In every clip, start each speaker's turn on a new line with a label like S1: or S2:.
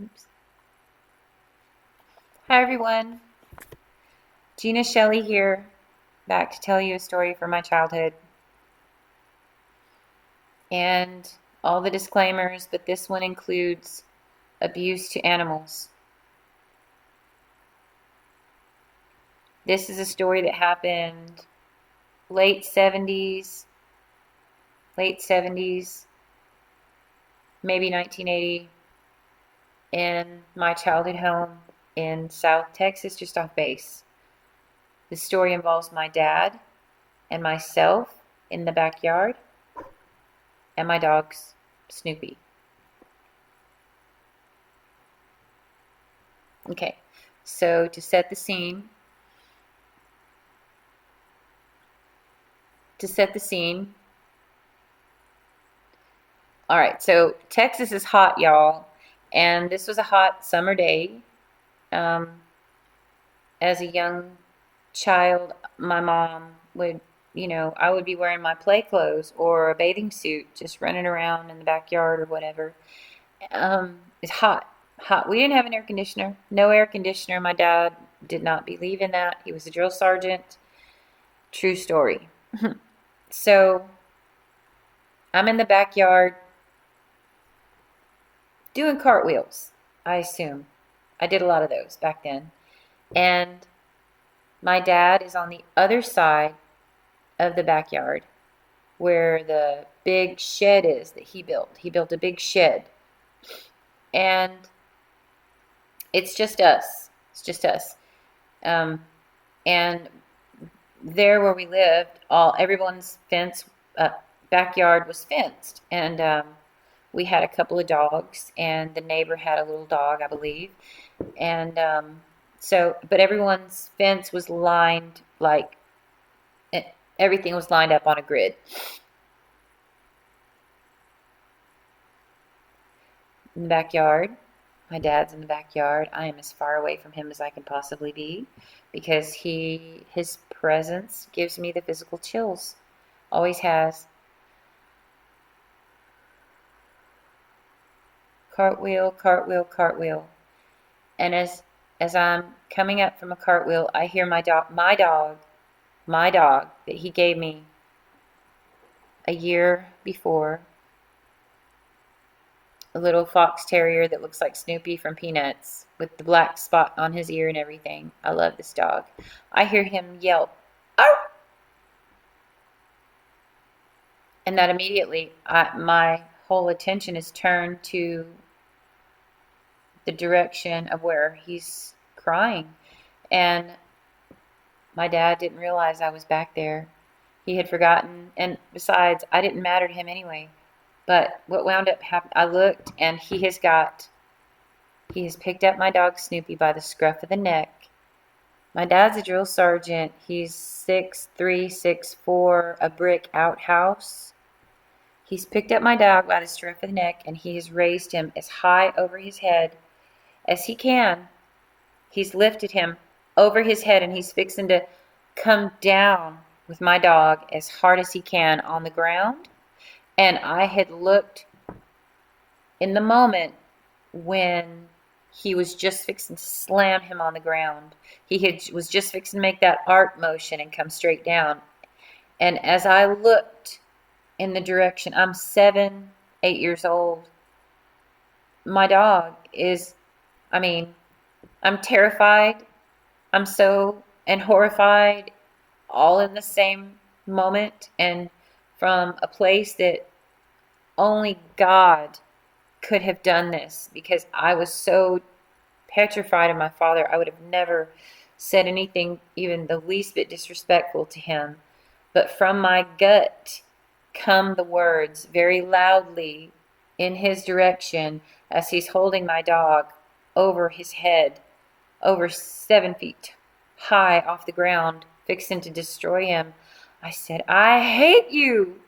S1: Oops. Hi everyone, Gina Shelley here, back to tell you a story from my childhood. And all the disclaimers, but this one includes abuse to animals. This is a story that happened late 70s, maybe 1980, in my childhood home in South Texas, just off base. The story involves my dad and myself in the backyard and my dogs, Snoopy. Okay, so to set the scene, all right, so Texas is hot, y'all, and this was a hot summer day. Um, as a young child, my mom would, I would be wearing my play clothes or a bathing suit, just running around in the backyard or whatever. It's hot, hot. We didn't have an air conditioner, no air conditioner. My dad did not believe in that. He was a drill sergeant. True story. So I'm in the backyard doing cartwheels, I assume. I did a lot of those back then. And my dad is on the other side of the backyard where the big shed is that he built. He built a big shed. And it's just us. It's just us. And there where we lived, everyone's backyard was fenced. And we had a couple of dogs, and the neighbor had a little dog, I believe. And but everyone's fence was lined everything was lined up on a grid. In the backyard, my dad's in the backyard. I am as far away from him as I can possibly be because his presence gives me the physical chills. Always has. Cartwheel, cartwheel, cartwheel. And as I'm coming up from a cartwheel, I hear my dog that he gave me a year before, a little fox terrier that looks like Snoopy from Peanuts with the black spot on his ear and everything. I love this dog. I hear him yelp, "Arr!" And that immediately, my whole attention is turned to the direction of where he's crying. And my dad didn't realize I was back there. He had forgotten, and besides, I didn't matter to him anyway. But what wound up happening, I looked, and he has picked up my dog Snoopy by the scruff of the neck. My dad's a drill sergeant. He's 6'3", 6'4", a brick outhouse. He's picked up my dog by the scruff of the neck, and he has raised him as high over his head as he can. He's lifted him over his head, and he's fixing to come down with my dog as hard as he can on the ground. And I had looked in the moment when he was just fixing to slam him on the ground. Was just fixing to make that arc motion and come straight down. And as I looked in the direction, I'm 7, 8 years old. My dog is, I'm terrified. I'm so and horrified all in the same moment, and from a place that only God could have done this, because I was so petrified of my father. I would have never said anything even the least bit disrespectful to him. But from my gut come the words very loudly in his direction as he's holding my dog over his head, over 7 feet high off the ground, fixing to destroy him. I said, "I hate you."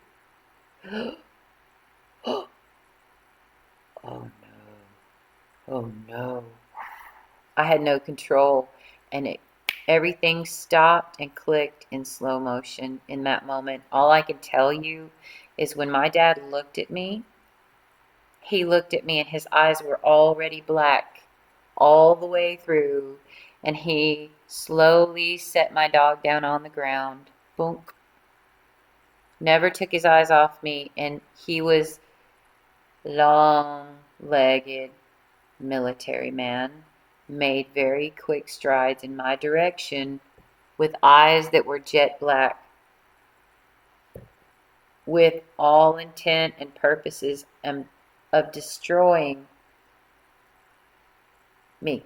S1: Oh no. Oh no. I had no control, and everything stopped and clicked in slow motion in that moment. All I can tell you is when my dad looked at me, he looked at me and his eyes were already black all the way through. And he slowly set my dog down on the ground. Boom. Never took his eyes off me. And he was long-legged military man, made very quick strides in my direction with eyes that were jet black, with all intent and purposes of destroying me,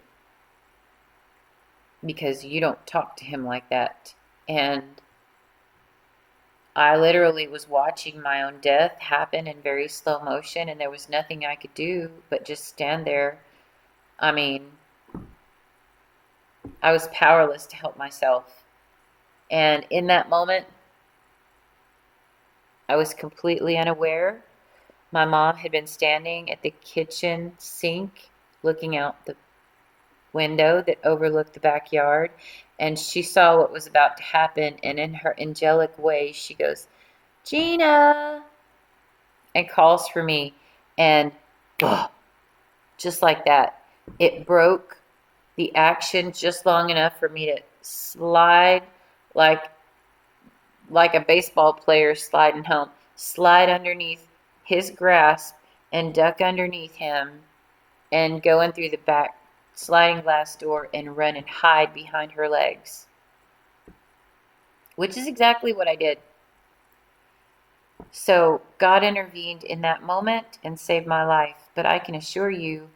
S1: because you don't talk to him like that. And I literally was watching my own death happen in very slow motion, and there was nothing I could do but just stand there. I mean, I was powerless to help myself. And in that moment, I was completely unaware. My mom had been standing at the kitchen sink looking out the window that overlooked the backyard, and she saw what was about to happen, and in her angelic way, she goes, "Gina," and calls for me, and just like that, it broke the action just long enough for me to slide like a baseball player sliding home, slide underneath his grasp and duck underneath him and go in through the back sliding glass door and run and hide behind her legs, which is exactly what I did. So God intervened in that moment and saved my life. But I can assure you,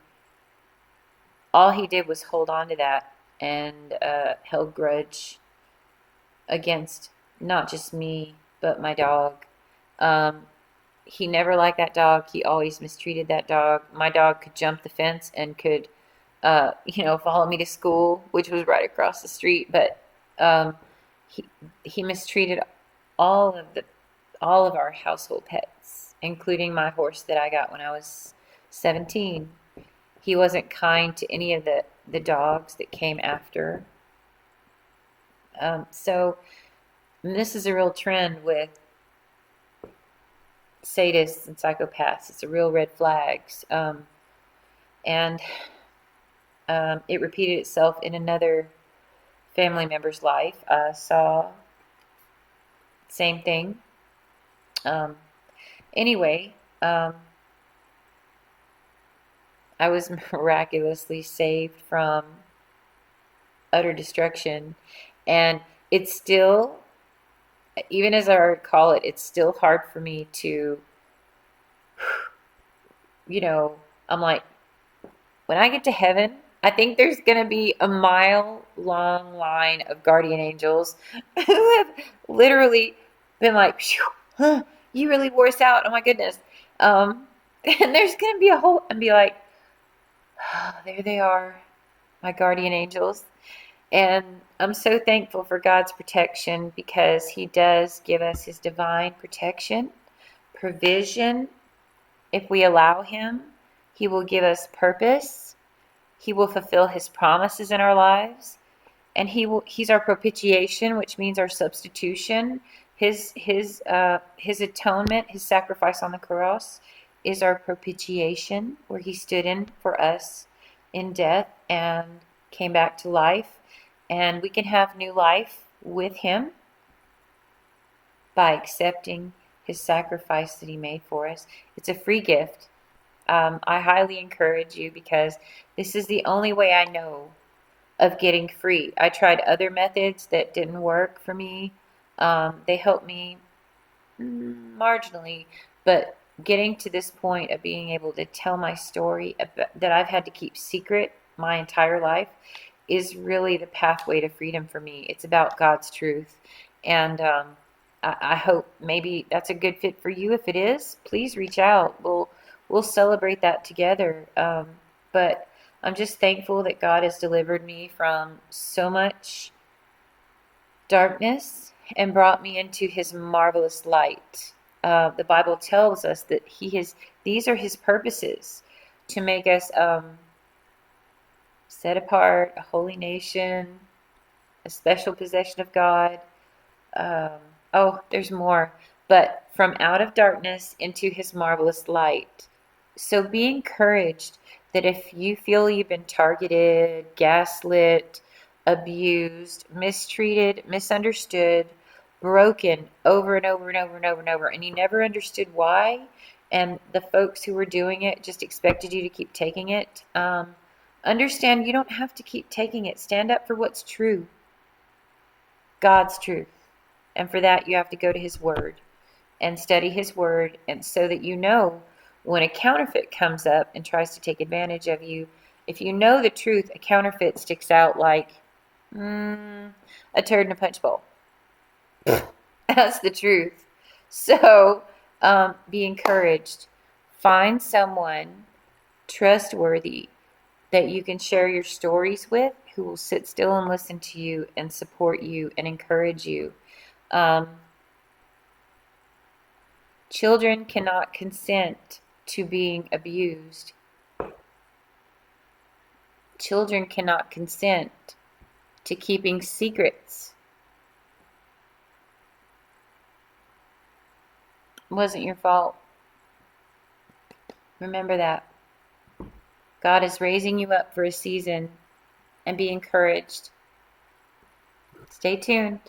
S1: all he did was hold on to that and held grudge against not just me, but my dog. He never liked that dog. He always mistreated that dog. My dog could jump the fence and could, follow me to school, which was right across the street. But um, he he mistreated all of the all of our household pets, including my horse that I got when I was 17. He wasn't kind to any of the dogs that came after. So this is a real trend with sadists and psychopaths. It's a real red flags. And it repeated itself in another family member's life. I saw same thing. Anyway, I was miraculously saved from utter destruction, and it's still, even as I recall it, it's still hard for me to, I'm like, when I get to heaven, I think there's going to be a mile-long line of guardian angels who have literally been like, "Phew, huh, you really wore us out. Oh my goodness." And there's going to be a whole, and be like, "Oh, there they are, my guardian angels." And I'm so thankful for God's protection, because he does give us his divine protection, provision. If we allow him, he will give us purpose. He will fulfill his promises in our lives, and he's our propitiation, which means our substitution. His atonement, his sacrifice on the cross, is our propitiation, where he stood in for us in death and came back to life. And we can have new life with him by accepting his sacrifice that he made for us. It's a free gift. I highly encourage you, because this is the only way I know of getting free. I tried other methods that didn't work for me. They helped me marginally, but getting to this point of being able to tell my story that I've had to keep secret my entire life is really the pathway to freedom for me. It's about God's truth. And I hope maybe that's a good fit for you. If it is, please reach out. We'll celebrate that together. But I'm just thankful that God has delivered me from so much darkness and brought me into his marvelous light. The Bible tells us that these are his purposes, to make us set apart, a holy nation, a special possession of God. There's more. But from out of darkness into his marvelous light. So be encouraged that if you feel you've been targeted, gaslit, abused, mistreated, misunderstood, broken over and over and over and over and over, and you never understood why, and the folks who were doing it just expected you to keep taking it, understand you don't have to keep taking it. Stand up for what's true, God's truth. And for that, you have to go to His Word and study His Word, and so that you know when a counterfeit comes up and tries to take advantage of you, if you know the truth, a counterfeit sticks out like a turd in a punch bowl. That's the truth. So be encouraged. Find someone trustworthy that you can share your stories with, who will sit still and listen to you and support you and encourage you. Children cannot consent to being abused. Children cannot consent to keeping secrets. It wasn't your fault. Remember that. God is raising you up for a season, and be encouraged. Stay tuned.